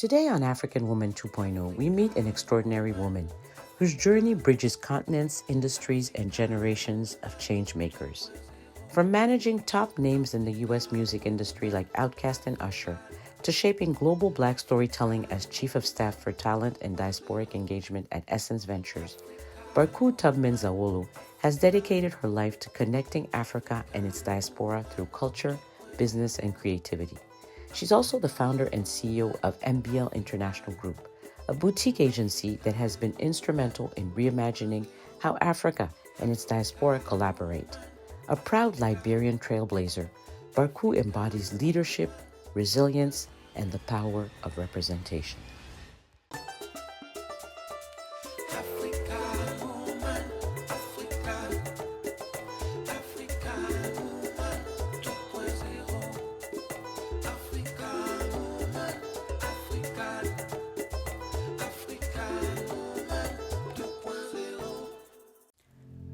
Today on African Woman 2.0, we meet an extraordinary woman whose journey bridges continents, industries, and generations of change makers. From managing top names in the U.S. music industry like Outkast and Usher, to shaping global Black storytelling as Chief of Staff for Talent and Diasporic Engagement at Essence Ventures, Barkue Tubman-Zawolo has dedicated her life to connecting Africa and its diaspora through culture, business, and creativity. She's also the founder and CEO of MBL International Group, a boutique agency that has been instrumental in reimagining how Africa and its diaspora collaborate. A proud Liberian trailblazer, Barkue embodies leadership, resilience, and the power of representation.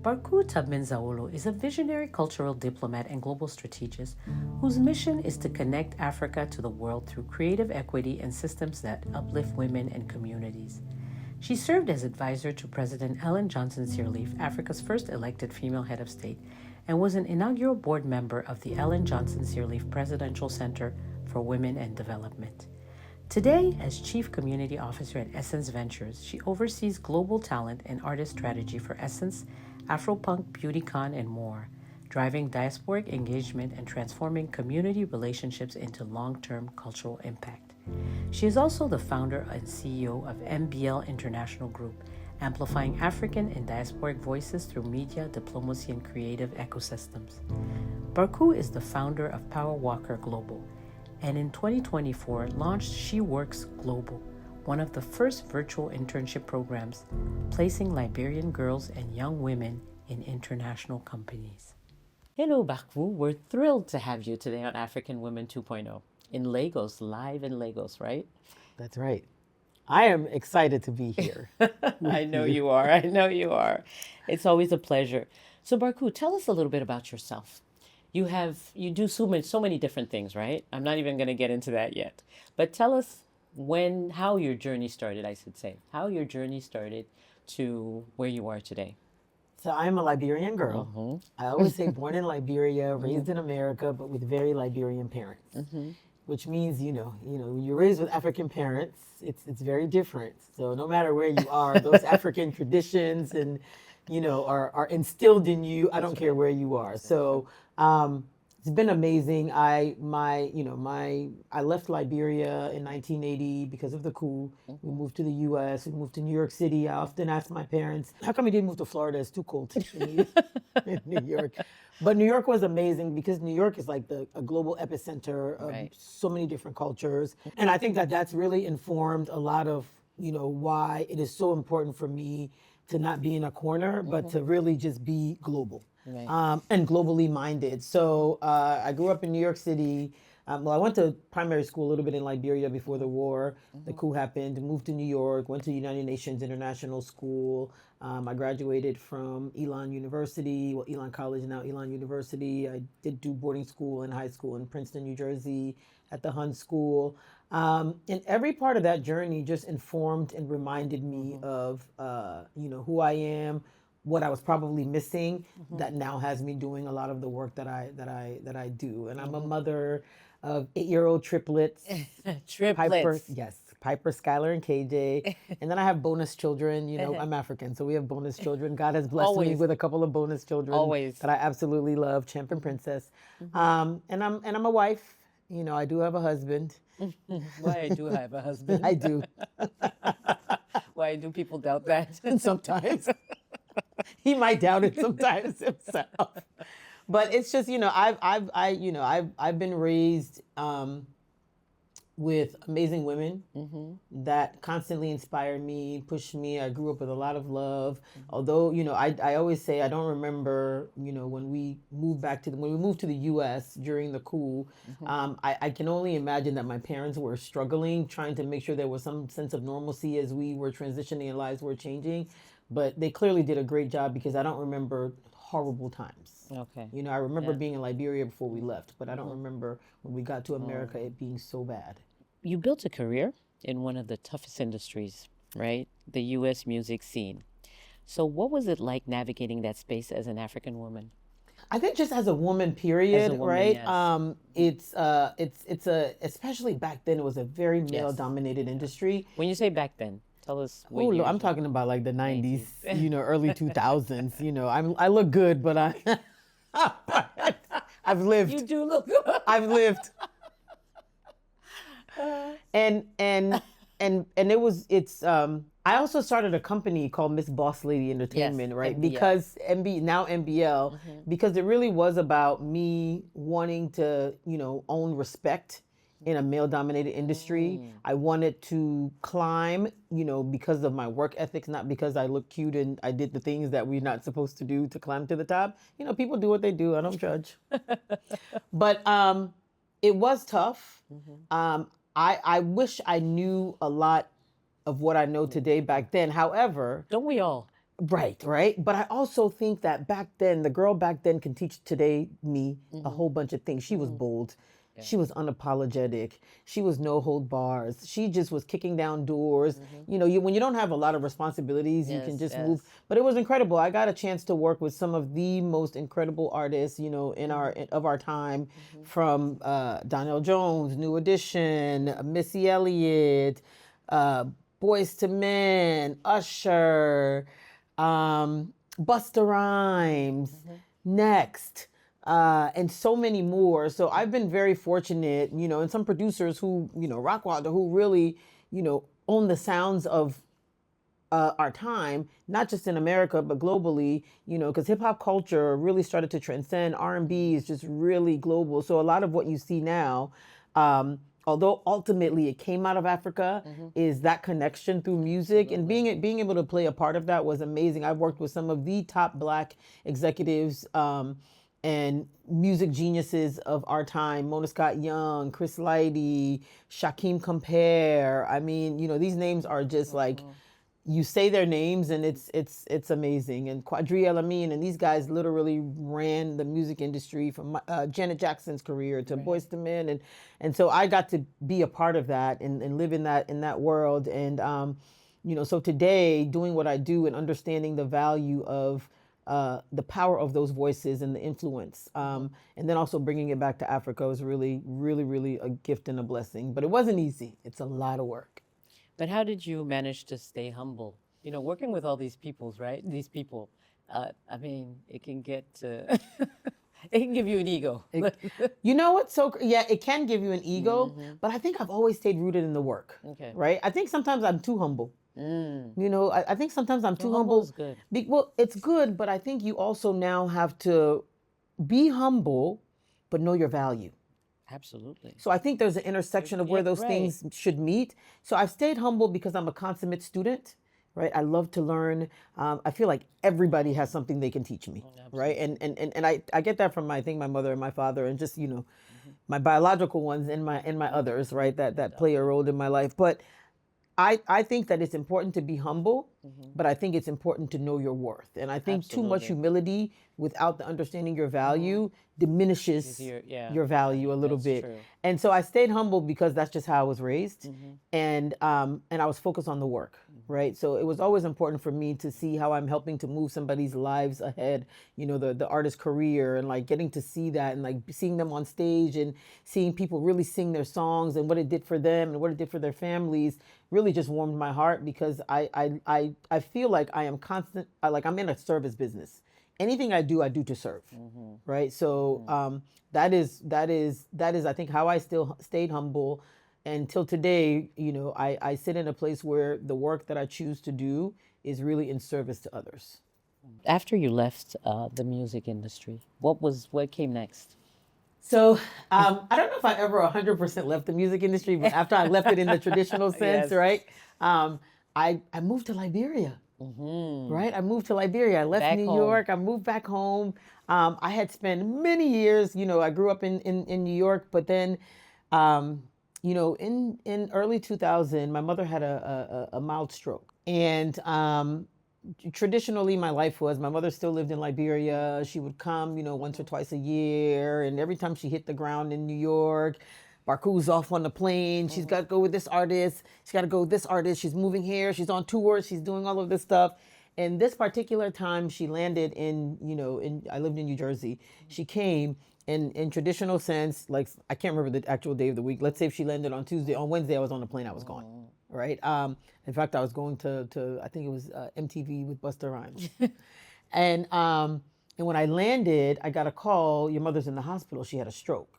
Barkue Tubman-Zawolo is a visionary cultural diplomat and global strategist whose mission is to connect Africa to the world through creative equity and systems that uplift women and communities. She served as advisor to President Ellen Johnson Sirleaf, Africa's first elected female head of state, and was an inaugural board member of the Ellen Johnson Sirleaf Presidential Center for Women and Development. Today, as Chief Community Officer at Essence Ventures, she oversees global talent and artist strategy for Essence, Afropunk, BeautyCon, and more, driving diasporic engagement and transforming community relationships into long-term cultural impact. She is also the founder and CEO of MBL International Group, amplifying African and diasporic voices through media, diplomacy, and creative ecosystems. Barkue is the founder of Power Walker Global, and in 2024 launched She Works Global, one of the first virtual internship programs placing Liberian girls and young women in international companies. Hello, Barkue. We're thrilled to have you today on African Women 2.0 in Lagos, live in Lagos, right? That's right. I am excited to be here. I know you are. I know you are. It's always a pleasure. So, Barkue, tell us a little bit about yourself. You do so many different things, right? I'm not even going to get into that yet. But tell us how your journey started, I should say. How your journey started to where you are today. So I'm a Liberian girl. I always say born in Liberia, raised in America, but with very Liberian parents. Which means, when you're raised with African parents, it's very different. So no matter where you are, those African traditions and, are instilled in you. I don't care where you are. So it's been amazing. I left Liberia in 1980 because of the coup. We moved to the U.S. We moved to New York City. I often ask my parents, how come you didn't move to Florida? It's too cold in New York. But New York was amazing because New York is like a global epicenter of so many different cultures. And I think that's really informed a lot of, why it is so important for me to not be in a corner, but to really just be global. And globally minded. So I grew up in New York City. I went to primary school a little bit in Liberia before the war. The coup happened, moved to New York, went to United Nations International School. I graduated from Elon University, Elon College, now Elon University. I did do boarding school and high school in Princeton, New Jersey at the Hun School. And every part of that journey just informed and reminded me of, who I am, what I was probably missing that now has me doing a lot of the work that I do. And I'm a mother of 8-year-old triplets. Piper, Skylar, and KJ. And then I have bonus children. I'm African, so we have bonus children. God has blessed me with a couple of bonus children that I absolutely love, Champ and Princess. And I'm a wife. I do have a husband. Why I do have a husband? I do. Why do people doubt that? Sometimes. He might doubt it sometimes himself, but it's just I've been raised with amazing women that constantly inspire me, push me. I grew up with a lot of love. Although I always say I don't remember when we moved to the U.S. during the coup. I can only imagine that my parents were struggling, trying to make sure there was some sense of normalcy as we were transitioning and lives were changing. But they clearly did a great job because I don't remember horrible times. Okay. I remember being in Liberia before we left, but I don't remember when we got to America it being so bad. You built a career in one of the toughest industries, right? The U.S. music scene. So, what was it like navigating that space as an African woman? I think just as a woman, period, right? Yes. It's a, especially back then, it was a very male-dominated industry. When you say back then, tell us what Oh, years. I'm talking about like the 90s, early 2000s. I look good, but I've lived. You do look good. I've lived. And I also started a company called Miss Boss Lady Entertainment, right? MBL. Because now MBL, because it really was about me wanting to, own respect in a male-dominated industry. I wanted to climb, because of my work ethics, not because I look cute and I did the things that we're not supposed to do to climb to the top. People do what they do. I don't judge. But it was tough. I wish I knew a lot of what I know today back then. However, don't we all? Right. But I also think that back then, the girl back then can teach today me a whole bunch of things. She was bold. Yeah. She was unapologetic. She was no hold bars. She just was kicking down doors. When you don't have a lot of responsibilities, you can just move. But it was incredible. I got a chance to work with some of the most incredible artists, of our time, from Donnell Jones, New Edition, Missy Elliott, Boyz II Men, Usher, Busta Rhymes, Next, and so many more. So I've been very fortunate, and some producers who, Rockwilder, who really, own the sounds of our time, not just in America, but globally, because hip hop culture really started to transcend. R&B is just really global. So a lot of what you see now, although ultimately it came out of Africa, is that connection through music. Absolutely. And being able to play a part of that was amazing. I've worked with some of the top Black executives and music geniuses of our time: Mona Scott Young, Chris Lighty, Shakim Compare. I mean, these names are just like, you say their names and it's amazing. And Quadri Amin and these guys literally ran the music industry from Janet Jackson's career to Boyz II Men, and so I got to be a part of that and live in that world. And so today, doing what I do and understanding the value of the power of those voices and the influence, and then also bringing it back to Africa was really, really, really a gift and a blessing. But it wasn't easy. It's a lot of work. But how did you manage to stay humble? Working with all these peoples, right? These people, I mean, it can get, it can give you an ego. You know what? It can give you an ego, but I think I've always stayed rooted in the work. Okay. Right? I think sometimes I'm too humble. I think sometimes I'm too humble. Is good. Well, it's good, but I think you also now have to be humble, but know your value. Absolutely. So I think there's an intersection of where those things should meet. So I've stayed humble because I'm a consummate student, right? I love to learn. I feel like everybody has something they can teach me, right? And I get that from my mother and my father, and just, my biological ones and my others, right? That play a role in my life. But I think that it's important to be humble, but I think it's important to know your worth. And I think too much humility without the understanding your value diminishes your value a little bit. True. And so I stayed humble because that's just how I was raised. And I was focused on the work, right? So it was always important for me to see how I'm helping to move somebody's lives ahead, the artist's career, and like getting to see that, and like seeing them on stage and seeing people really sing their songs and what it did for them and what it did for their families really just warmed my heart, because I feel like I am I'm in a service business. Anything I do to serve, right? So that is I think how I still stayed humble until today. I sit in a place where the work that I choose to do is really in service to others. After you left the music industry, what came next? So I don't know if I ever 100% left the music industry, but after I left it in the traditional sense, right? I moved to Liberia. Right? I moved to Liberia. I left New York. I moved back home. I had spent many years, I grew up in New York, but then, in early 2000, my mother had a mild stroke. And traditionally, my life was, my mother still lived in Liberia. She would come, once or twice a year. And every time she hit the ground in New York, Barkue's off on the plane. She's got to go with this artist. She's got to go with this artist. She's moving here. She's on tour. She's doing all of this stuff. And this particular time she landed in, I lived in New Jersey. She came and in traditional sense, like, I can't remember the actual day of the week. Let's say if she landed on Tuesday, on Wednesday, I was on the plane, I was gone. Right. In fact, I was going to I think it was MTV with Busta Rhymes. And when I landed, I got a call. Your mother's in the hospital. She had a stroke.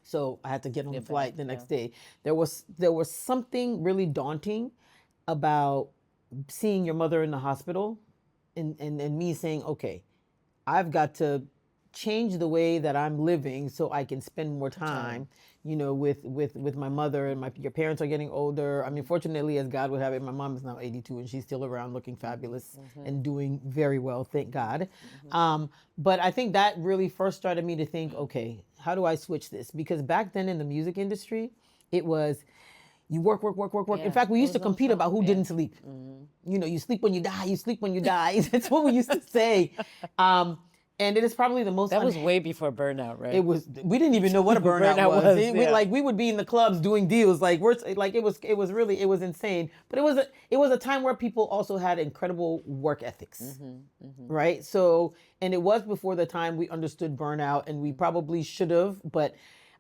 So I had to get on the flight the next day. There was something really daunting about seeing your mother in the hospital, and me saying, okay, I've got to change the way that I'm living so I can spend more time, with my mother, and your parents are getting older. I mean, fortunately, as God would have it, my mom is now 82 and she's still around looking fabulous and doing very well, thank God. But I think that really first started me to think, okay, how do I switch this? Because back then in the music industry, it was, you work. Yeah, in fact, we used to compete about who didn't sleep. You sleep when you die, you sleep when you die. That's what we used to say. And it is probably the most... That was way before burnout, right? It was. We didn't even know what a burnout was. We would be in the clubs doing deals. It was insane. But it was a time where people also had incredible work ethics, right? So, and it was before the time we understood burnout, and we probably should have. But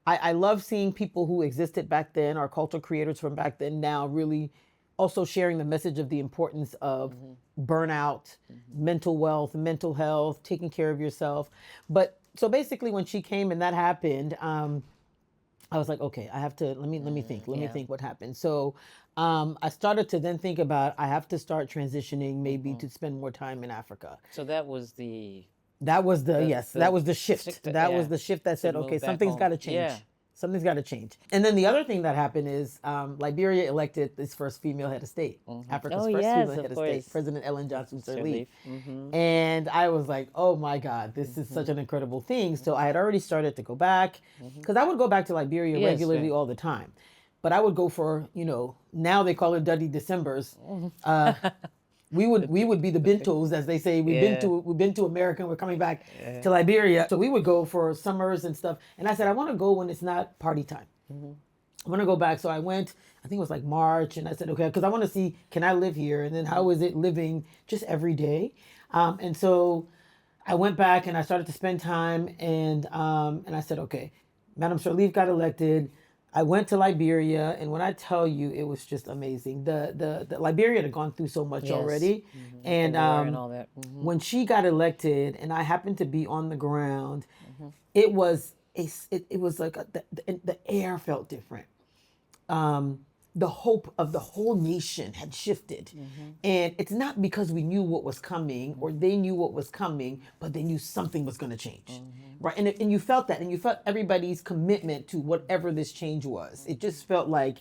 I love seeing people who existed back then, our cultural creators from back then, now really also sharing the message of the importance of burnout, mental wealth, mental health, taking care of yourself. But so basically when she came and that happened, I was like, okay, I have to, let me think what happened. So I started to then think about, I have to start transitioning maybe to spend more time in Africa. So that was the shift. That was the shift that said, okay, something's got to change. Yeah. Something's got to change. And then the other thing that happened is Liberia elected its first female head of state, Africa's first female head of state, President Ellen Johnson Sirleaf. And I was like, oh my God, this is such an incredible thing. So I had already started to go back, because I would go back to Liberia regularly all the time. But I would go for, now they call it Duddy Decembers. We would be the Bintos, as they say. We've been to America and we're coming back to Liberia. So we would go for summers and stuff. And I said, I want to go when it's not party time. I want to go back. So I went, I think it was like March, and I said, okay, because I want to see, can I live here? And then how is it living just every day? And so I went back and I started to spend time, and I said, okay, Madam Sirleaf got elected. I went to Liberia, and when I tell you, it was just amazing. The Liberia had gone through so much already, and all that. When she got elected, and I happened to be on the ground, it was like the air felt different. The hope of the whole nation had shifted, and it's not because we knew what was coming or they knew what was coming, but they knew something was going to change, right? And you felt that, and you felt everybody's commitment to whatever this change was. It just felt like,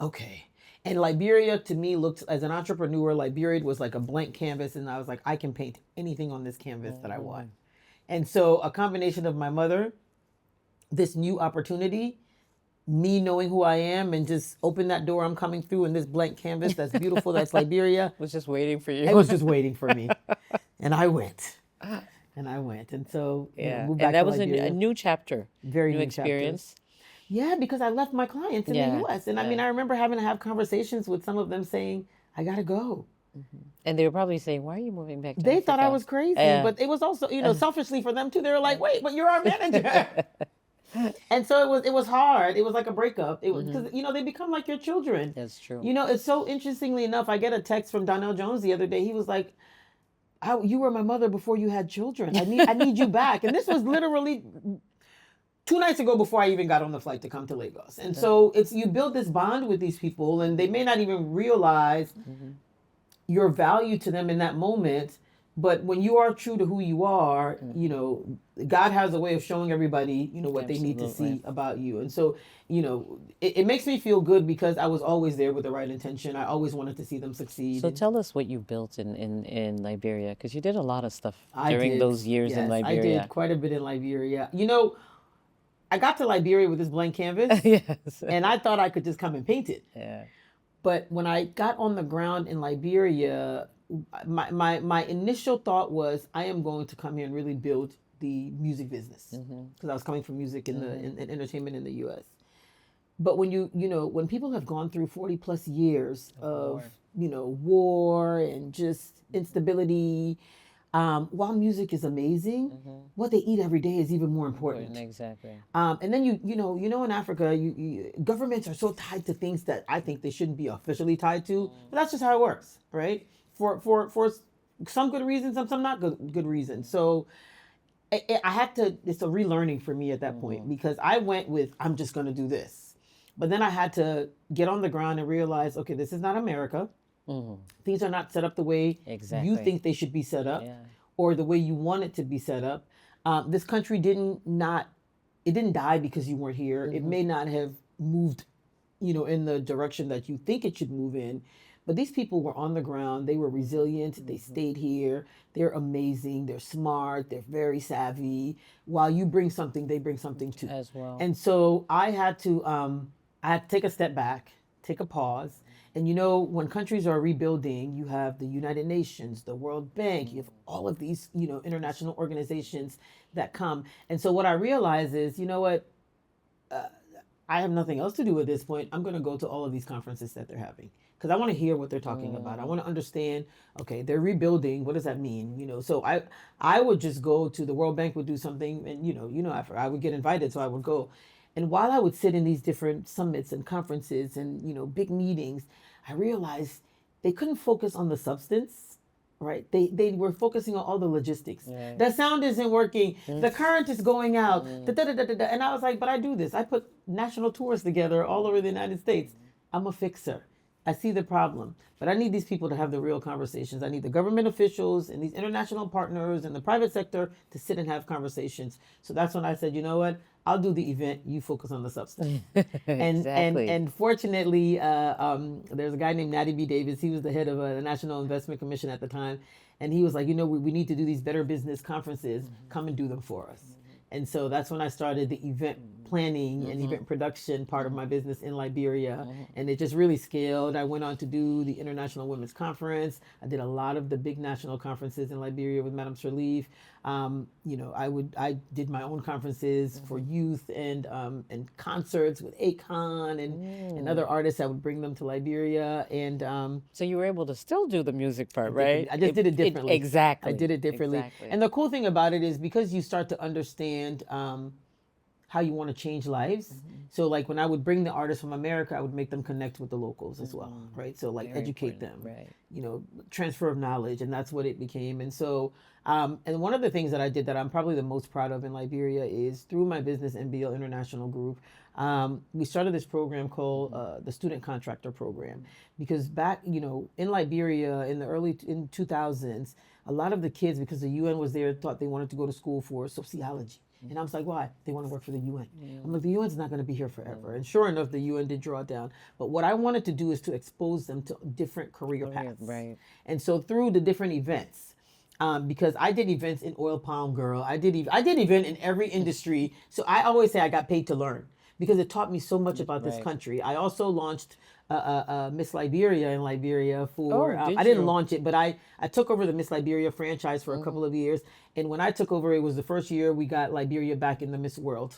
okay. And Liberia, to me, looked, as an entrepreneur, Liberia was like a blank canvas, and I was like, I can paint anything on this canvas that I want. And so a combination of my mother, this new opportunity, me knowing who I am, and just open that door, I'm coming through in this blank canvas that's beautiful, that's Liberia. It was just waiting for you. It was just waiting for me. And I went. And so, moved back and that to was Liberia. a new chapter. Very new experience. Chapters. Yeah, because I left my clients in the U.S. And I mean, I remember having to have conversations with some of them saying, I got to go. And they were probably saying, why are you moving back to They Africa? thought I was crazy. But it was also, selfishly for them too. They were like, wait, but you're our manager. And so it was hard. It was like a breakup. It was because they become like your children. That's true. It's so interestingly enough. I get a text from Donnell Jones the other day. He was like, "You were my mother before you had children. I need you back." And this was literally 2 nights ago before I even got on the flight to come to Lagos. And so you build this bond with these people, and they may not even realize your value to them in that moment. But when you are true to who you are, God has a way of showing everybody, what they need to see about you. And so, it makes me feel good because I was always there with the right intention. I always wanted to see them succeed. So tell us what you built in Liberia, because you did a lot of stuff during those years in Liberia. I did quite a bit in Liberia. I got to Liberia with this blank canvas, and I thought I could just come and paint it. Yeah. But when I got on the ground in Liberia, my initial thought was, I am going to come here and really build the music business, because I was coming from music in entertainment in the U.S. But when when people have gone through 40 plus years of, war and just instability, while music is amazing, what they eat every day is even more important. Exactly. And then in Africa, governments are so tied to things that I think they shouldn't be officially tied to. But that's just how it works, right? For some good reasons, some not good reasons. So I had to. It's a relearning for me at that point, because I went with, I'm just going to do this, but then I had to get on the ground and realize, okay, this is not America. Things are not set up the way you think they should be set up, or the way you want it to be set up. This country didn't die because you weren't here. It may not have moved, in the direction that you think it should move in, but these people were on the ground. They were resilient. They stayed here. They're amazing. They're smart. They're very savvy. While you bring something, they bring something too. As well. And so I had to take a step back, take a pause. And when countries are rebuilding, you have the United Nations, the World Bank, you have all of these, international organizations that come. And so what I realize is, I have nothing else to do at this point. I'm going to go to all of these conferences that they're having, because I want to hear what they're talking about. I want to understand, okay, they're rebuilding. What does that mean? So I would just go to the World Bank, would do something, and I would get invited, so I would go. And while I would sit in these different summits and conferences and, big meetings, I realized they couldn't focus on the substance, right? They were focusing on all the logistics. Right. The sound isn't working. The current is going out. And I was like, but I do this. I put national tours together all over the United States. I'm a fixer. I see the problem, but I need these people to have the real conversations. I need the government officials and these international partners and the private sector to sit and have conversations. So that's when I said, you know what? I'll do the event. You focus on the substance. Exactly. And fortunately, there's a guy named Natty B. Davis. He was the head of the National Investment Commission at the time. And he was like, we need to do these Better Business conferences. Come and do them for us. And so that's when I started the event planning and event production part of my business in Liberia. And it just really scaled. I went on to do the International Women's Conference. I did a lot of the big national conferences in Liberia with Madame Sirleaf. I did my own conferences for youth and concerts with Akon and other artists. I would bring them to Liberia. And so you were able to still do the music part, right? I just did it differently. Exactly. I did it differently. Exactly. And the cool thing about it is, because you start to understand how you want to change lives. So like when I would bring the artists from America, I would make them connect with the locals as well, right? So like Very educate important, them, right. Transfer of knowledge, and that's what it became. And so, and one of the things that I did that I'm probably the most proud of in Liberia is through my business NBL International Group, we started this program called the Student Contractor Program, because back, in Liberia in the early 2000s, a lot of the kids, because the UN was there, thought they wanted to go to school for sociology. And I was like, why? They want to work for the UN. I'm like, the UN's not going to be here forever. And sure enough, the UN did draw down. But what I wanted to do is to expose them to different career paths. Right. And so through the different events, because I did events in oil palm girl, I did event in every industry. So I always say I got paid to learn, because it taught me so much about this country. I also launched Miss Liberia in Liberia for, I didn't launch it, but I took over the Miss Liberia franchise for a couple of years. And when I took over, it was the first year we got Liberia back in the Miss World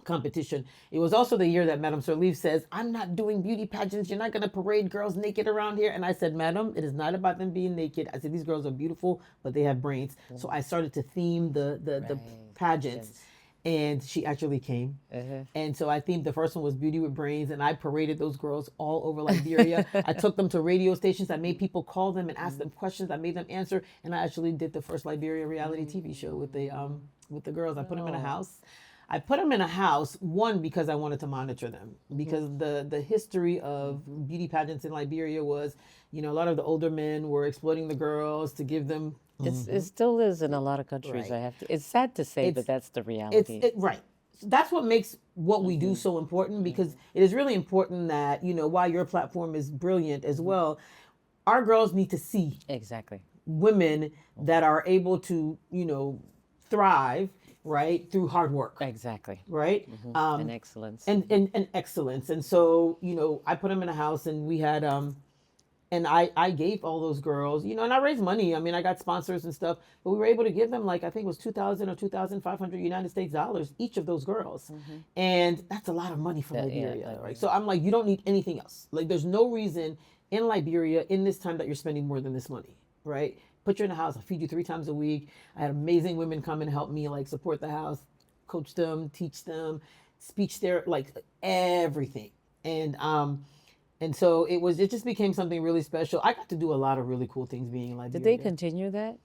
competition. It was also the year that Madame Sirleaf says, I'm not doing beauty pageants. You're not going to parade girls naked around here. And I said, Madam, it is not about them being naked. I said, these girls are beautiful, but they have brains. So I started to theme the pageants. Yes. And she actually came. And so I themed the first one was Beauty with Brains, and I paraded those girls all over Liberia. I took them to radio stations. I made people call them and ask them questions. I made them answer. And I actually did the first Liberia reality TV show with the girls. I put them in a house. I put them in a house, one, because I wanted to monitor them, because the history of beauty pageants in Liberia was, a lot of the older men were exploiting the girls to give them. It still is in a lot of countries. Right. It's sad to say, but that's the reality. Right. So that's what makes what we do so important, because it is really important that, while your platform is brilliant as well, our girls need to see women that are able to, thrive, right, through hard work. Exactly. Right? And excellence. And excellence. And so, I put them in a house, and we had And I gave all those girls, you know, and I raised money. I mean, I got sponsors and stuff, but we were able to give them like, I think it was 2,000 or 2,500 United States dollars, each of those girls. And that's a lot of money for Liberia, right? So I'm like, you don't need anything else. Like, there's no reason in Liberia in this time that you're spending more than this money, right? Put you in the house, I'll feed you 3 times a week. I had amazing women come and help me, like support the house, coach them, teach them, speech there, like everything. And so it just became something really special. I got to do a lot of really cool things being in Liberia. Did they continue that?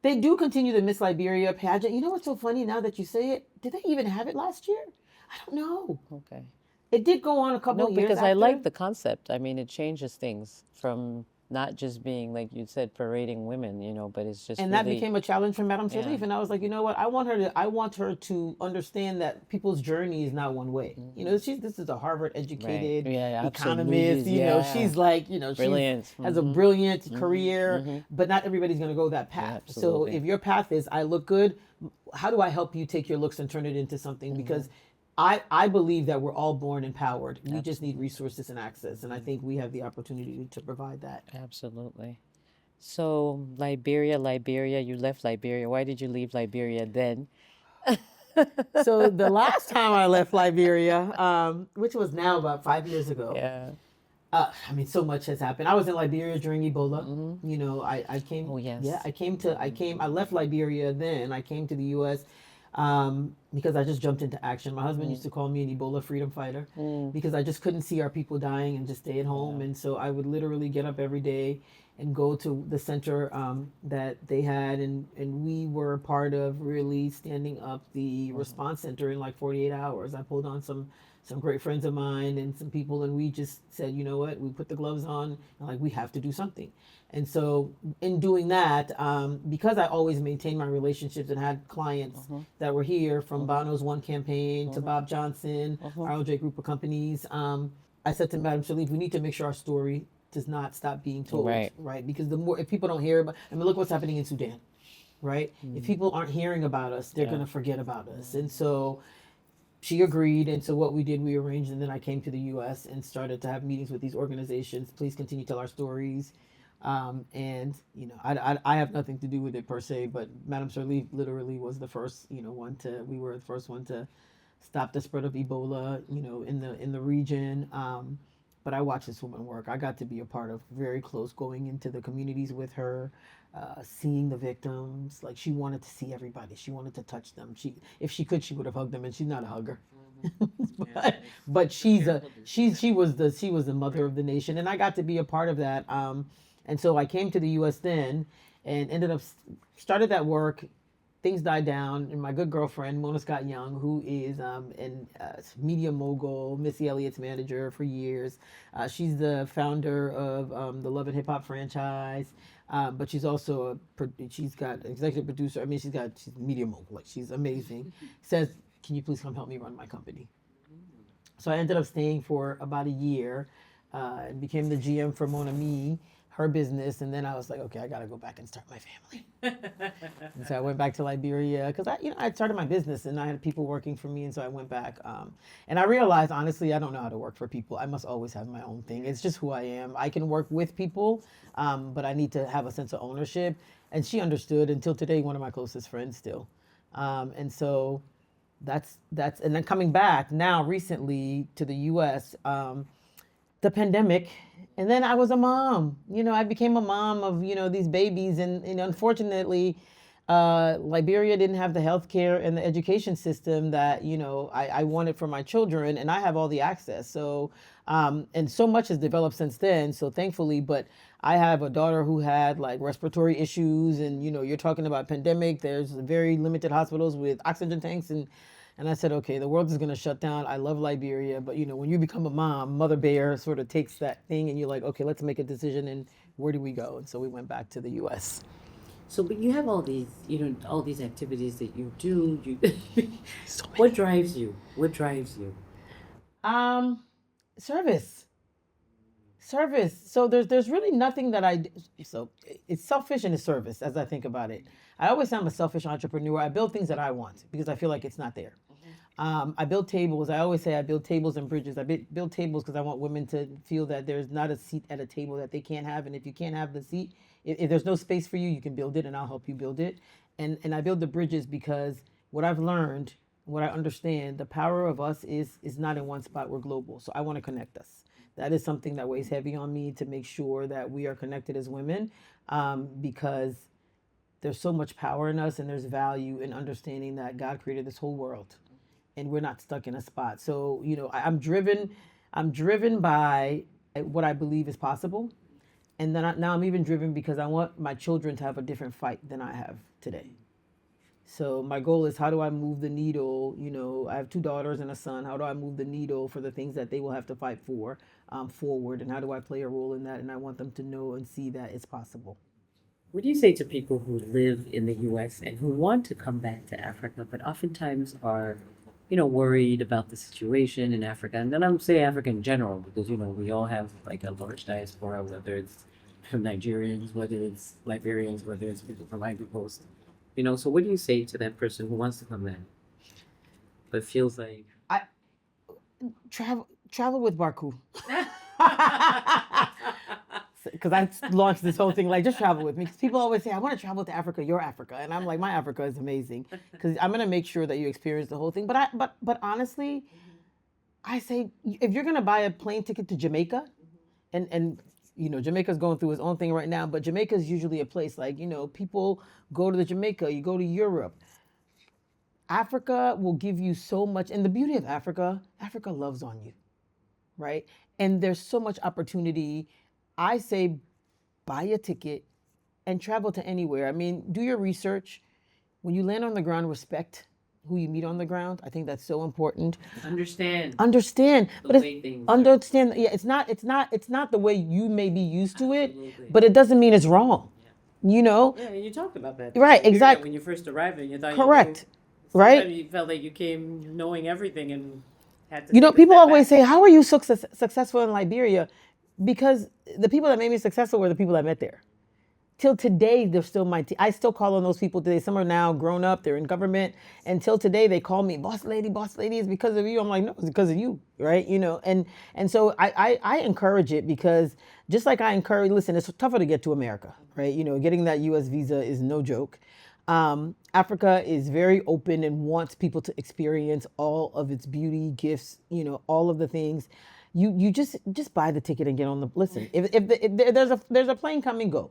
They do continue the Miss Liberia pageant. You know what's so funny now that you say it? Did they even have it last year? I don't know. Okay. It did go on a couple of years because after. I like the concept. I mean, it changes things from not just being, like you said, parading women, you know, but it's just And really, that became a challenge for Madame Sharif. And I was like, you know what? I want her to understand that people's journey is not one way. You know, this is a Harvard educated economist. You know, she's like, you know, she has a brilliant career, but not everybody's going to go that path. So if your path is, I look good, how do I help you take your looks and turn it into something? Because I believe that we're all born empowered. We just need resources and access. And I think we have the opportunity to provide that. Absolutely. So Liberia, you left Liberia. Why did you leave Liberia then? So the last time I left Liberia, which was now about 5 years ago. Yeah. I mean, so much has happened. I was in Liberia during Ebola. You know, I came. Oh, yes. Yeah, I left Liberia then. I came to the U.S. Because I just jumped into action. My husband used to call me an Ebola freedom fighter because I just couldn't see our people dying and just stay at home. And so I would literally get up every day and go to the center that they had. And we were part of really standing up the response center in like 48 hours. I pulled on some great friends of mine and some people, and we just said, you know what, we put the gloves on and like, we have to do something. And so in doing that, because I always maintained my relationships and had clients that were here, from Bono's One campaign to Bob Johnson, RLJ Group of Companies, I said to Madam Sharif, we need to make sure our story does not stop being told, right? Because the more, if people don't hear about, I mean, look what's happening in Sudan, right? If people aren't hearing about us, they're going to forget about us. And so she agreed, and so what we did, we arranged, and then I came to the U.S. and started to have meetings with these organizations. Please continue to tell our stories. And, you know, I have nothing to do with it per se, but Madame Sirleaf literally was the first, you know, we were the first one to stop the spread of Ebola, you know, in the region. But I watched this woman work. I got to be a part of very close going into the communities with her, seeing the victims. Like, she wanted to see everybody. She wanted to touch them. If she could, she would have hugged them, and she's not a hugger. but she was the mother of the nation, and I got to be a part of that. And so I came to the U.S. then, and ended up started that work. Things died down, and my good girlfriend Mona Scott Young, who is media mogul, Missy Elliott's manager for years. She's the founder of the Love and Hip Hop franchise, but she's also she's got executive producer. I mean, she's media mogul. Like, she's amazing. Says, can you please come help me run my company? So I ended up staying for about a year, and became the GM for Mona Me, her business, and then I was like, okay, I gotta go back and start my family. And so I went back to Liberia because I started my business and I had people working for me, and so I went back. And I realized, honestly, I don't know how to work for people. I must always have my own thing. It's just who I am. I can work with people, but I need to have a sense of ownership. And she understood, until today, one of my closest friends still. And so that's and then coming back now recently to the U.S. The pandemic, and then I was a mom. You know, I became a mom of, you know, these babies, and unfortunately, Liberia didn't have the healthcare and the education system that, you know, I wanted for my children, and I have all the access. So, and so much has developed since then. So thankfully, but I have a daughter who had like respiratory issues, and, you know, you're talking about pandemic. There's very limited hospitals with oxygen tanks, and I said, okay, the world is going to shut down. I love Liberia, but, you know, when you become a mom, Mother Bear sort of takes that thing, and you're like, okay, let's make a decision, and where do we go? And so we went back to the U.S. So, but you have all these, you know, all these activities that you do. What drives you? What drives you? Service. So there's really nothing that I do. So it's selfish and it's service, as I think about it. I always say I'm a selfish entrepreneur. I build things that I want because I feel like it's not there. I build tables. I always say I build tables and bridges. I build tables because I want women to feel that there's not a seat at a table that they can't have. And if you can't have the seat, if there's no space for you, you can build it and I'll help you build it. And I build the bridges because what I've learned, what I understand, the power of us is not in one spot. We're global. So I want to connect us. That is something that weighs heavy on me, to make sure that we are connected as women, because there's so much power in us and there's value in understanding that God created this whole world and we're not stuck in a spot. So, I'm driven by what I believe is possible. And then now I'm even driven because I want my children to have a different fight than I have today. So my goal is, how do I move the needle? I have 2 daughters and a son. How do I move the needle for the things that they will have to fight for forward? And how do I play a role in that? And I want them to know and see that it's possible. What do you say to people who live in the U.S. and who want to come back to Africa, but oftentimes are, worried about the situation in Africa? And then I'm saying Africa in general, because, we all have like a large diaspora, whether it's Nigerians, whether it's Liberians, whether it's people from Ivory Coast. So what do you say to that person who wants to come in, but feels like... Travel with Barkue. Because I launched this whole thing like, just travel with me. Because people always say, I want to travel to Africa, your Africa. And I'm like, my Africa is amazing. Because I'm going to make sure that you experience the whole thing. But honestly, I say, if you're going to buy a plane ticket to Jamaica, and Jamaica's going through its own thing right now, but Jamaica is usually a place like, people go to Jamaica, you go to Europe. Africa will give you so much. And the beauty of Africa loves on you, right? And there's so much opportunity. I say, buy a ticket and travel to anywhere. I mean, do your research. When you land on the ground, respect who you meet on the ground. I think that's so important. Understand. But understand. Yeah, it's not the way you may be used to it, but it doesn't mean it's wrong. Yeah, and you talked about that. Right, exactly. When you first arrived, and you thought correct. Right? You felt like you came knowing everything and had to... people always say, how are you so successful in Liberia? Because the people that made me successful were the people I met there. Till today, they're still my team. I still call on those people today. Some are now grown up, they're in government. Until today, they call me boss lady, it's because of you. I'm like, no, it's because of you, right? And so I encourage it, because just like I encourage, listen, it's tougher to get to America, right? Getting that US visa is no joke. Africa is very open and wants people to experience all of its beauty, gifts, all of the things. You just buy the ticket and get on the... Listen, if there's a plane coming, go.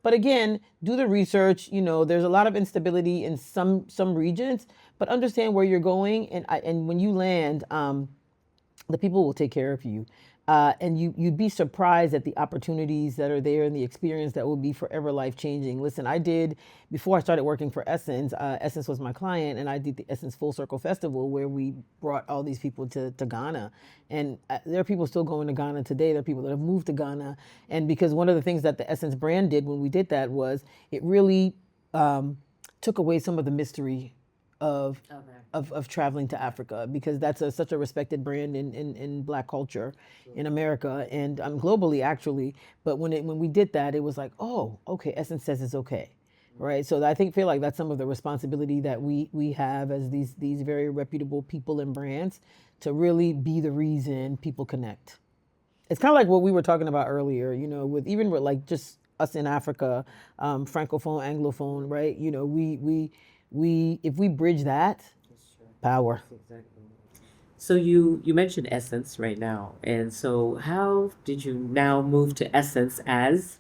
But again, do the research. There's a lot of instability in some regions, but understand where you're going. And when you land, the people will take care of you. And you'd be surprised at the opportunities that are there and the experience that will be forever life-changing. Listen, before I started working for Essence, Essence was my client, and I did the Essence Full Circle Festival, where we brought all these people to Ghana. And there are people still going to Ghana today. There are people that have moved to Ghana. And because one of the things that the Essence brand did when we did that was it really took away some of the mystery of traveling to Africa, because that's such a respected brand in Black culture in America and globally, actually. But when we did that, it was like, oh, okay, Essence says it's okay, right? So I feel like that's some of the responsibility that we have as these very reputable people and brands, to really be the reason people connect. It's kind of like what we were talking about earlier, with like just us in Africa, Francophone, Anglophone, right? We if we bridge that, power. Exactly. So you mentioned Essence right now, and so how did you now move to Essence as?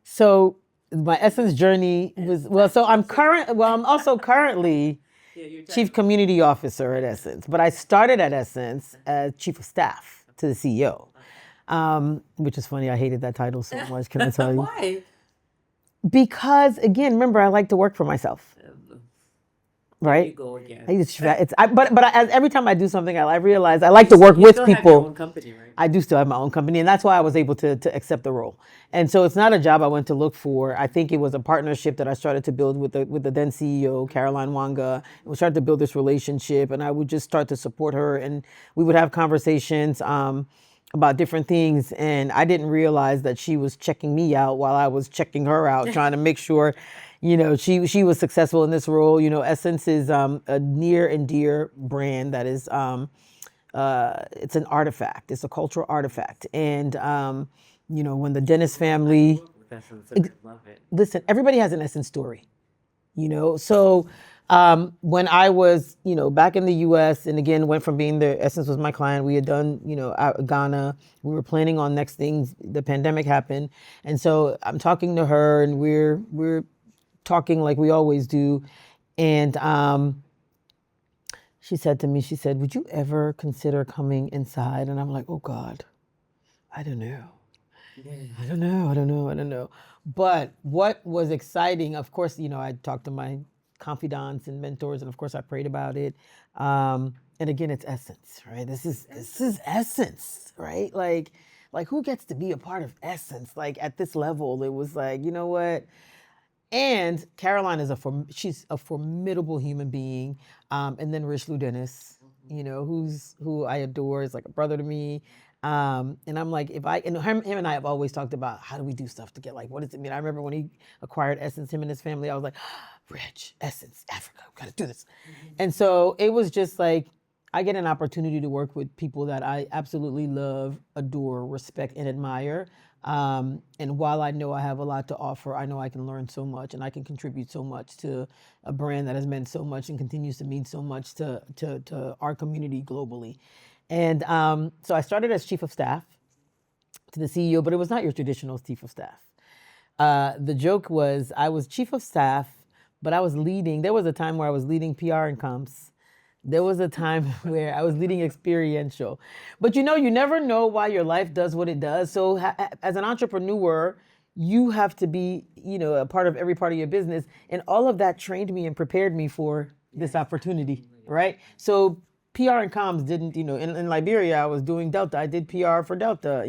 So my Essence journey was I'm also currently Chief Community Officer at Essence, but I started at Essence as Chief of Staff to the CEO, which is funny. I hated that title so much. Can I tell you? Why? Because again, remember, I like to work for myself. Right. You go again. Every time I do something, I realize I like to work with people. You still have your own company, right? I do still have my own company, and that's why I was able to accept the role. And so it's not a job I went to look for. I think it was a partnership that I started to build with the then CEO, Caroline Wanga. We started to build this relationship, and I would just start to support her, and we would have conversations about different things. And I didn't realize that she was checking me out while I was checking her out, trying to make sure, she was successful in this role. Essence is a near and dear brand that is it's an artifact. It's a cultural artifact. And when the Dennis family, Love it. listen, everybody has an Essence story. So when I was back in the US, and again went from being the Essence was my client, we had done out Ghana, we were planning on next things, the pandemic happened, and so I'm talking to her, and we're talking like we always do, and she said to me, would you ever consider coming inside? And I'm like, oh God, I don't know. I don't know. But what was exciting, of course, I talked to my confidants and mentors, and of course I prayed about it. And again, it's Essence, right? This is Essence, right? Like who gets to be a part of Essence? Like at this level, it was like, you know what? And Caroline is she's a formidable human being. And then Rich Lou Dennis, who I adore, is like a brother to me. And I'm like, him and I have always talked about how do we do stuff to get like, what does it mean? I remember when he acquired Essence, him and his family, I was like, Rich, Essence, Africa, we gotta do this. And so it was just like, I get an opportunity to work with people that I absolutely love, adore, respect, and admire. And while I know I have a lot to offer, I know I can learn so much and I can contribute so much to a brand that has meant so much and continues to mean so much to our community globally. And so I started as chief of staff to the CEO, but it was not your traditional chief of staff. The joke was I was chief of staff, but there was a time where I was leading PR and comms. There was a time where I was leading experiential. But you never know why your life does what it does. So as an entrepreneur, you have to be, a part of every part of your business. And all of that trained me and prepared me for this opportunity, right? So PR and comms didn't, in Liberia, I was doing Delta. I did PR for Delta,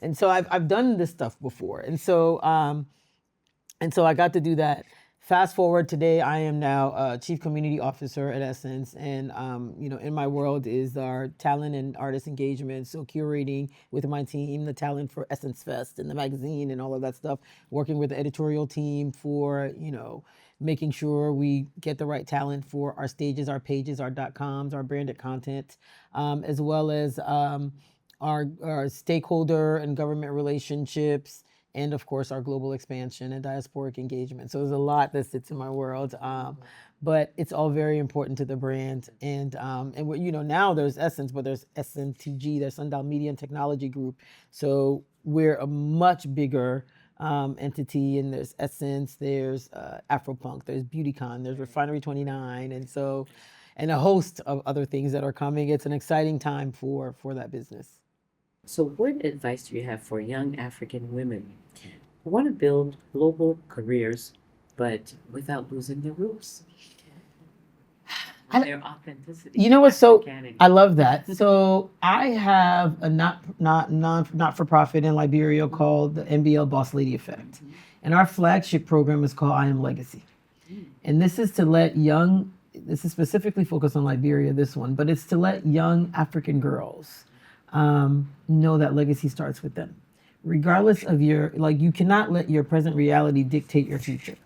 and so I've done this stuff before. And so I got to do that. Fast forward today, I am now Chief Community Officer at Essence, and in my world is our talent and artist engagement. So curating with my team the talent for Essence Fest and the magazine and all of that stuff. Working with the editorial team for making sure we get the right talent for our stages, our pages, our .coms, our branded content, as well as our stakeholder and government relationships. And of course, our global expansion and diasporic engagement. So there's a lot that sits in my world, but it's all very important to the brand. And now there's Essence, but there's SNTG, there's Sundial Media and Technology Group. So we're a much bigger entity, and there's Essence, there's Afropunk, there's BeautyCon, there's Refinery 29, and a host of other things that are coming. It's an exciting time for that business. So, what advice do you have for young African women who want to build global careers, but without losing their roots, their authenticity? You know what's I love that. So I have a not for profit in Liberia called the NBL Boss Lady Effect, and our flagship program is called I Am Legacy, and this is to let this is specifically focused on Liberia, this one, but it's to let young African girls know that legacy starts with them. Regardless of you cannot let your present reality dictate your future.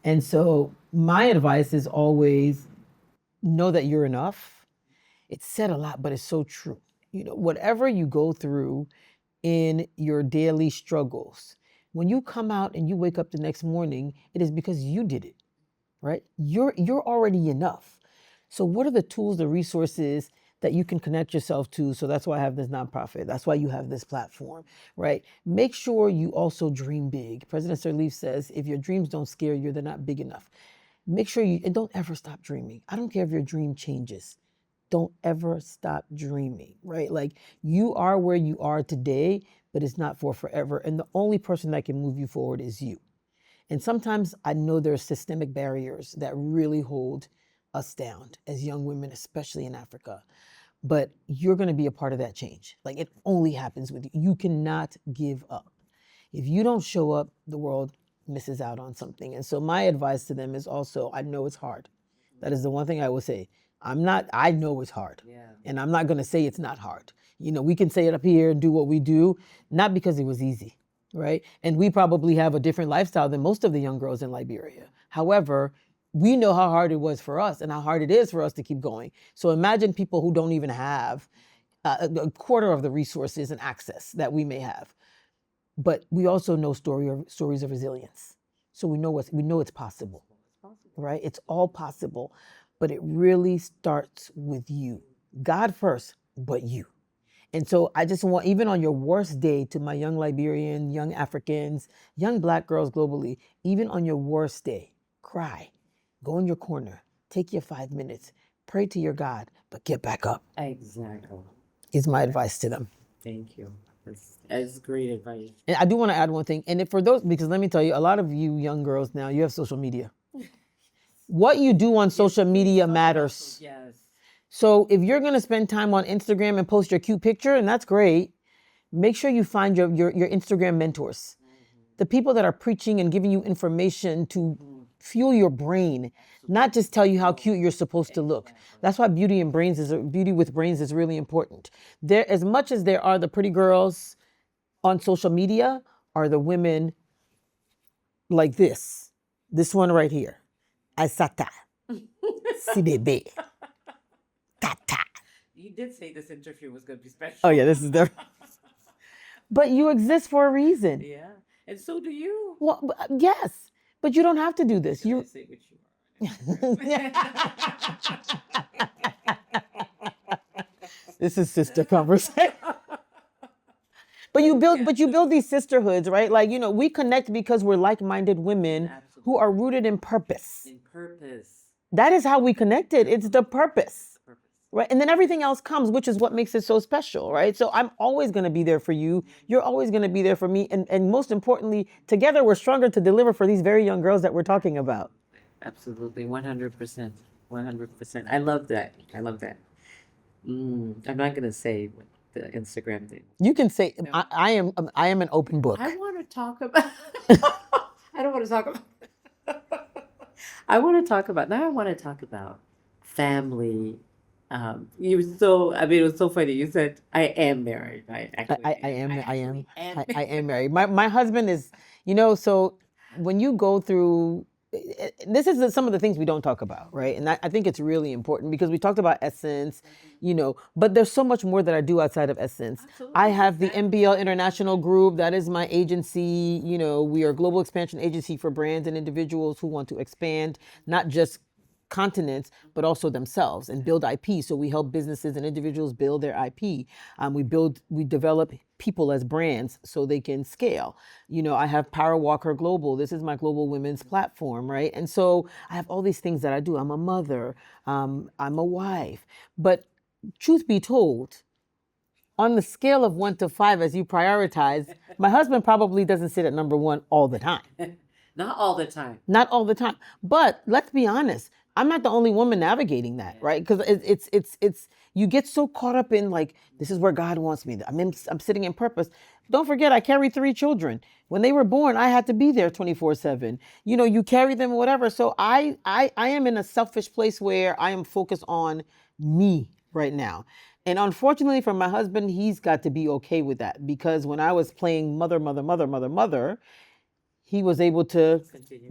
And so my advice is always know that you're enough. It's said a lot, but it's so true. Whatever you go through in your daily struggles, when you come out and you wake up the next morning, it is because you did it, right? You're already enough. So what are the tools, the resources that you can connect yourself to? So that's why I have this nonprofit. That's why you have this platform, right? Make sure you also dream big. President Sirleaf says, if your dreams don't scare you, they're not big enough. Make sure and don't ever stop dreaming. I don't care if your dream changes. Don't ever stop dreaming, right? Like you are where you are today, but it's not for forever. And the only person that can move you forward is you. And sometimes I know there are systemic barriers that really hold us down as young women, especially in Africa. But you're going to be a part of that change. Like it only happens with you. You cannot give up. If you don't show up, the world misses out on something. And so my advice to them is also, I know it's hard. That is the one thing I will say. I know it's hard. Yeah. And I'm not going to say it's not hard. We can say it up here and do what we do, not because it was easy. right? And we probably have a different lifestyle than most of the young girls in Liberia. However, we know how hard it was for us and how hard it is for us to keep going. So imagine people who don't even have a quarter of the resources and access that we may have. But we also know stories of resilience. So we know it's possible, right? It's all possible, but it really starts with you. God first, but you. And so I just want, even on your worst day, to my young Liberian, young Africans, young Black girls globally, even on your worst day, cry, go in your corner, take your 5 minutes, pray to your God, but get back up. Exactly. Is my advice to them. Thank you. That's great advice. And I do want to add one thing. And for those, because let me tell you, a lot of you young girls now, you have social media. What you do on social media matters. Yes. So if you're going to spend time on Instagram and post your cute picture, and that's great, make sure you find your Instagram mentors. The people that are preaching and giving you information to fuel your brain, not just tell you how cute you're supposed to look. That's why beauty with brains is really important. There, as much as there are the pretty girls on social media, are the women like this. This one right here. Asata. Si bebe. Tata. You did say this interview was going to be special. Oh yeah, this is the. But you exist for a reason. Yeah, and so do you. Well, yes, but you don't have to do this. You. Say what you are. This is sister conversation. But you build these sisterhoods, right? Like, we connect because we're like-minded women. Absolutely. Who are rooted in purpose. In purpose. That is how we connected. It's the purpose. Right? And then everything else comes, which is what makes it so special, right? So I'm always going to be there for you. You're always going to be there for me. And most importantly, together we're stronger to deliver for these very young girls that we're talking about. Absolutely. 100%. 100%. I love that. I'm not going to say what the Instagram thing. You can say, no. I am an open book. I want to talk about, I don't want to talk about, I want to talk about family. It was so funny. You said, I am married. I am married. My husband is, so when you go through, this is some of the things we don't talk about, right? And I think it's really important because we talked about Essence, but there's so much more that I do outside of Essence. Absolutely. I have the MBL International Group. That is my agency. We are a global expansion agency for brands and individuals who want to expand, not just continents, but also themselves and build IP. So we help businesses and individuals build their IP. We develop people as brands so they can scale. I have Power Walker Global. This is my global women's platform, right? And so I have all these things that I do. I'm a mother. I'm a wife. But truth be told, on the scale of 1 to 5, as you prioritize, my husband probably doesn't sit at number 1 all the time. Not all the time. Not all the time. But let's be honest. I'm not the only woman navigating that, right? Because it's you get so caught up in like, this is where God wants me. I'm sitting in purpose. Don't forget, I carry 3 children. When they were born, I had to be there 24/7. You carry them, whatever. So I am in a selfish place where I am focused on me right now. And unfortunately for my husband, he's got to be okay with that because when I was playing mother, he was able to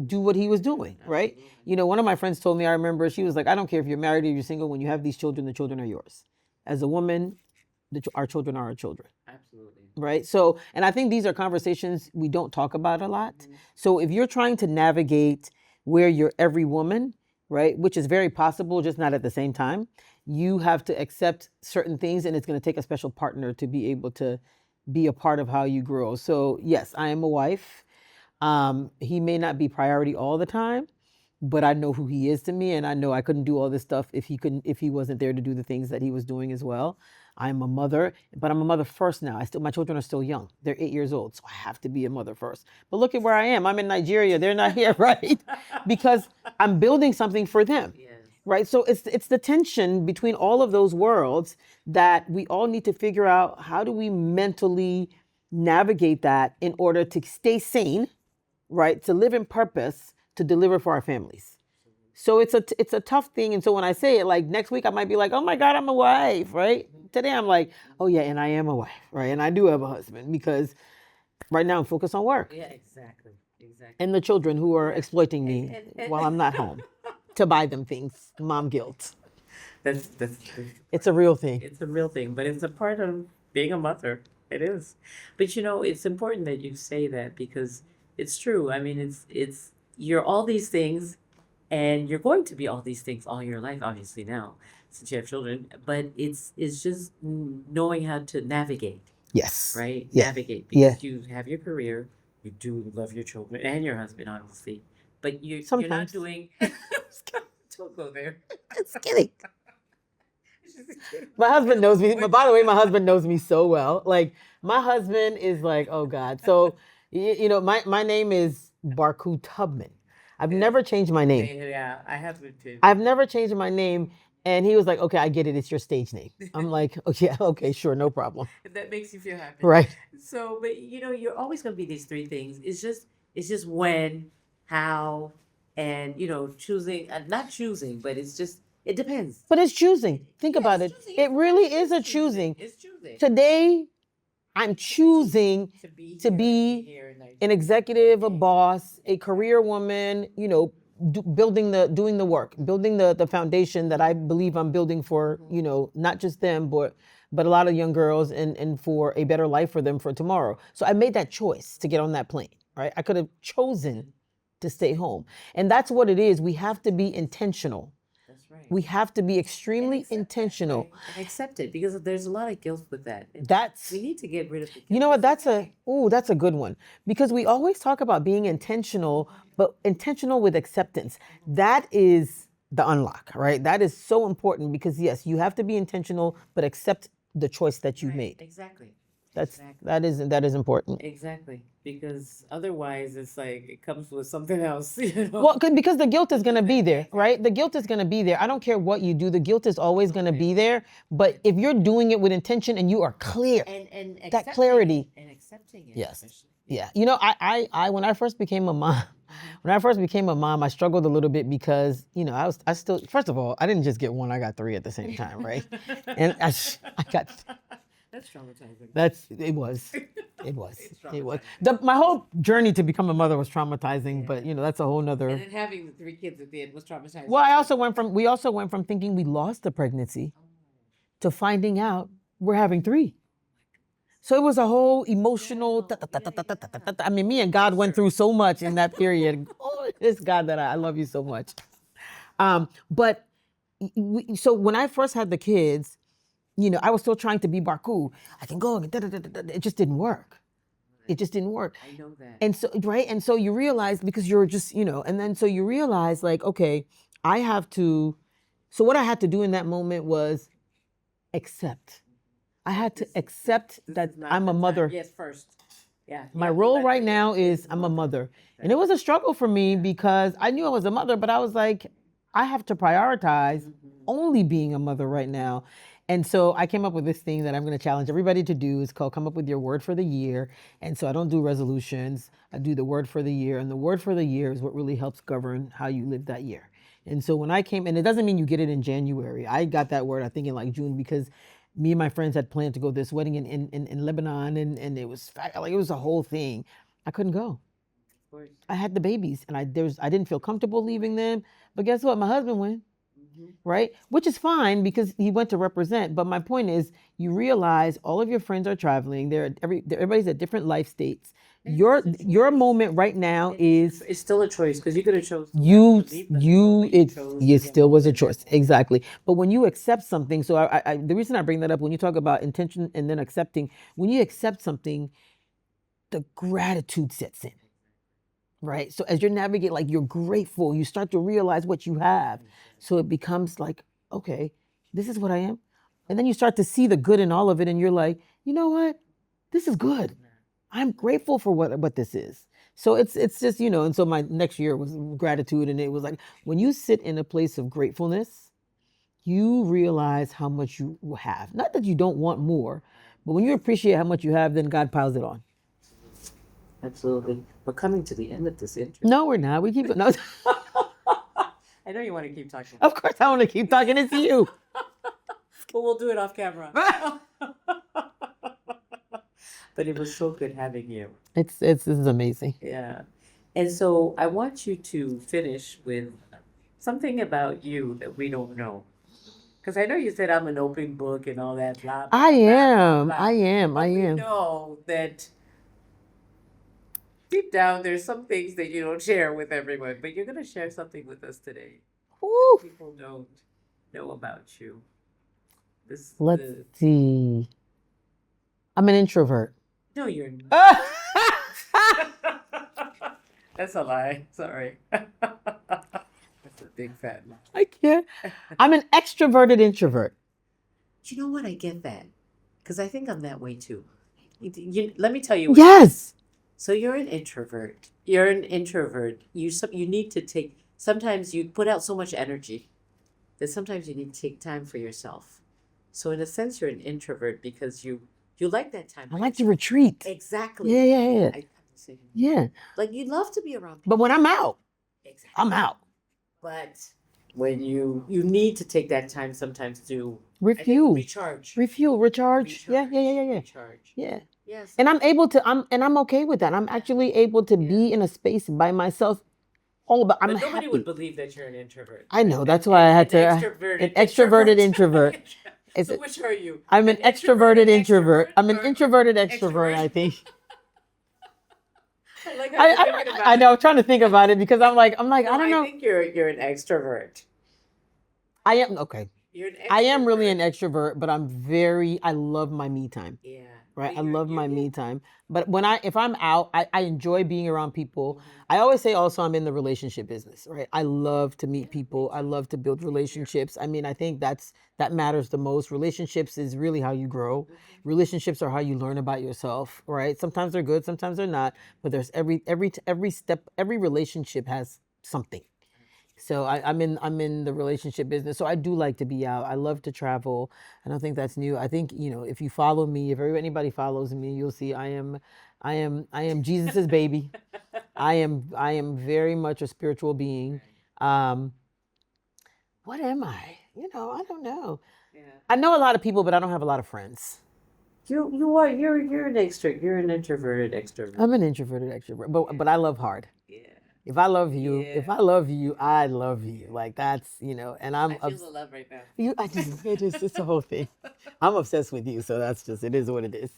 do what he was doing, right? One of my friends told me, I remember, she was like, I don't care if you're married or you're single, when you have these children, the children are yours. As a woman, our children are our children. Absolutely. Right? So, and I think these are conversations we don't talk about a lot. Mm-hmm. So if you're trying to navigate where you're every woman, right, which is very possible, just not at the same time, you have to accept certain things and it's going to take a special partner to be able to be a part of how you grow. So yes, I am a wife. He may not be priority all the time, but I know who he is to me, and I know I couldn't do all this stuff if he wasn't there to do the things that he was doing as well. I'm a mother, but I'm a mother first now. My children are still young. They're 8 years old, so I have to be a mother first. But look at where I am. I'm in Nigeria. They're not here, right? Because I'm building something for them. Yes. Right? So it's the tension between all of those worlds that we all need to figure out, how do we mentally navigate that in order to stay sane, right? To live in purpose, to deliver for our families. So it's a tough thing. And so when I say it, like next week, I might be like, oh my God, I'm a wife, right? Today I'm like, oh yeah, and I am a wife, right? And I do have a husband because Right now, I'm focused on work Yeah, exactly. Exactly. and the children who are exploiting me And while I'm not home to buy them things. Mom guilt. that's It's a real thing. it's a real thing, but it's a part of being a mother. It is. But you know, it's important that you say that because it's true. I mean, it's you're all these things and you're going to be all these things all your life, obviously now, since you have children, but it's just knowing how to navigate, Yes. right? Yeah. Navigate Yeah. because you have your career, you do love your children and your husband, obviously, but you're not Sometimes. doing. Don't go there. Just kidding. My husband knows me. By the way, my husband knows me so well. Like, my husband is like, oh God. So, my name is Barkue Tubman. I've never changed my name. Yeah, I have been too. I've never changed my name. And he was like, okay, I get it. It's your stage name. I'm like, oh, yeah, okay, sure, no problem. If that makes you feel happy. Right. So, but you're always going to be these three things. It's just when, how, and choosing, not choosing, but it depends. But it's choosing. Think Yeah, about it's it. choosing. It really is a choosing. It's choosing Today, I'm choosing to be here in Nigeria. an executive, a boss, a career woman, doing the work, building the foundation that I believe I'm building for, not just them, but a lot of young girls and for a better life for them for tomorrow. So I made that choice to get on that plane, right? I could have chosen to stay home. And that's what it is. We have to be intentional. That's right. We have to be extremely accept that, intentional. right? And accept it because there's a lot of guilt with that. That's We need to get rid of the guilt. You know what? That's a good one because we always talk about being intentional, but intentional with acceptance. That is the unlock, right? That is so important because yes, you have to be intentional, but accept the choice that you Right, made. exactly. That is important. Exactly. Because otherwise it's like it comes with something else, Well, because the guilt is going to be there, right? The guilt is going to be there. I don't care what you do. The guilt is always going to be there. But if you're doing it with intention and you are clear, and that clarity. and accepting it. Yes. Especially. Yeah. I when I first became a mom, I struggled a little bit because, I still, first of all, I didn't just get one, I got three at the same time, right? And I got, That's traumatizing. it was. My whole journey to become a mother was traumatizing, but that's a whole nother. And then having the three kids at the end was traumatizing. Well, we also went from thinking we lost the pregnancy to finding out we're having three. So it was a whole emotional. I mean, me and God went through so much in that period. Oh, this God that I love you so much. But so when I first had the kids, I was still trying to be Barkue. I can go. It just didn't work. It just didn't work. I know that. And so, right. And so you realize because you're just, and then so you realize like, okay, I have to. So what I had to do in that moment was accept. I had to accept that I'm a mother. Yes, first. Yeah. My role right now is I'm a mother. And it was a struggle for me because I knew I was a mother, but I was like, I have to prioritize only being a mother right now. And so I came up with this thing that I'm going to challenge everybody to do. It's called come up with your word for the year. And so I don't do resolutions. I do the word for the year. And the word for the year is what really helps govern how you live that year. And so when I came, and it doesn't mean you get it in January. I got that word, I think, in like June because me and my friends had planned to go to this wedding in Lebanon, and it was like it was a whole thing. I couldn't go. Of course. I had the babies, and I didn't feel comfortable leaving them. But guess what? My husband went, right? Which is fine because he went to represent. But my point is, you realize all of your friends are traveling. Everybody's at different life states. Your moment right now is It's still a choice because you could have chosen. it still was a choice. Exactly. But when you accept something, so the reason I bring that up, when you talk about intention and then accepting, when you accept something, the gratitude sets in, right? So as you navigate, like you're grateful, you start to realize what you have. So it becomes like, okay, this is what I am. And then you start to see the good in all of it. And you're like, you know what? This is good. I'm grateful for what this is. So it's just, and so my next year was gratitude. And it was like, when you sit in a place of gratefulness, you realize how much you have. Not that you don't want more, but when you appreciate how much you have, then God piles it on. Absolutely. We're coming to the end of this interview. No, we're not. We keep it. No. I know you want to keep talking. Of course I want to keep talking. It's you. But we'll do it off camera. But it was so good having you. This is amazing. Yeah. And so I want you to finish with something about you that we don't know. Because I know you said I'm an open book and all that, blah, blah, I blah, blah, am. blah. I am. But I we am. know that deep down there's some things that you don't share with everyone, but you're going to share something with us today. Woo. People don't know about you. Let's see. I'm an introvert. No, you're not. That's a lie. Sorry. That's a big fat lie. I can't. I'm an extroverted introvert. You know what? I get that. Because I think I'm that way too. Let me tell you. Yes. So you're an introvert. You're an introvert. You need to take, sometimes you put out so much energy that sometimes you need to take time for yourself. So in a sense, you're an introvert because you like that time. I like to retreat. Exactly. Yeah. Yeah. Like you love to be around people. But when I'm out, exactly. I'm out. But when you need to take that time sometimes to refuel, recharge. Yeah. Recharge. Yeah. Yes. And I'm able to. I'm okay with that. I'm actually able to be in a space by myself. But nobody happy. would believe that you're an introvert. I know. That's why I had to. An extroverted introvert. So which are you? I'm an extroverted introvert. I'm an introverted extrovert, I think. I know. I'm trying to think about it because I'm like, I don't know. I think you're an extrovert. I am okay. I am really an extrovert, but I love my me time. Yeah. Right. I love my me time. But if I'm out, I enjoy being around people. Mm-hmm. I always say also I'm in the relationship business, right? I love to meet people. I love to build relationships. I mean, I think that matters the most. Relationships is really how you grow. Mm-hmm. Relationships are how you learn about yourself, right? Sometimes they're good, sometimes they're not. But there's every step, every relationship has something. So I'm in the relationship business. So I do like to be out. I love to travel. I don't think that's new. I think, if you follow me, if anybody follows me, you'll see I am Jesus's baby. I am very much a spiritual being. What am I? I don't know. Yeah. I know a lot of people, but I don't have a lot of friends. You're an extrovert. You're an introverted extrovert. I'm an introverted extrovert, but I love hard. Yeah. If I love you, I love you. Like that's, and I feel the love right now. It's a whole thing. I'm obsessed with you, so that's just, it is what it is.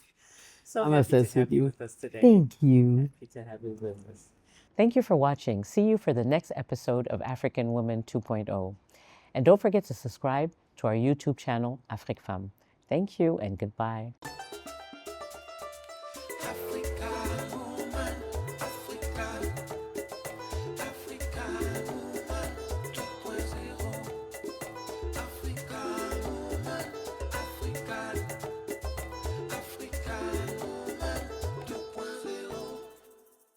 So I'm obsessed with you with us today. Thank you. Happy to have you with us. Thank you for watching. See you for the next episode of African Woman 2.0. And don't forget to subscribe to our YouTube channel, Afrique Femme. Thank you and goodbye.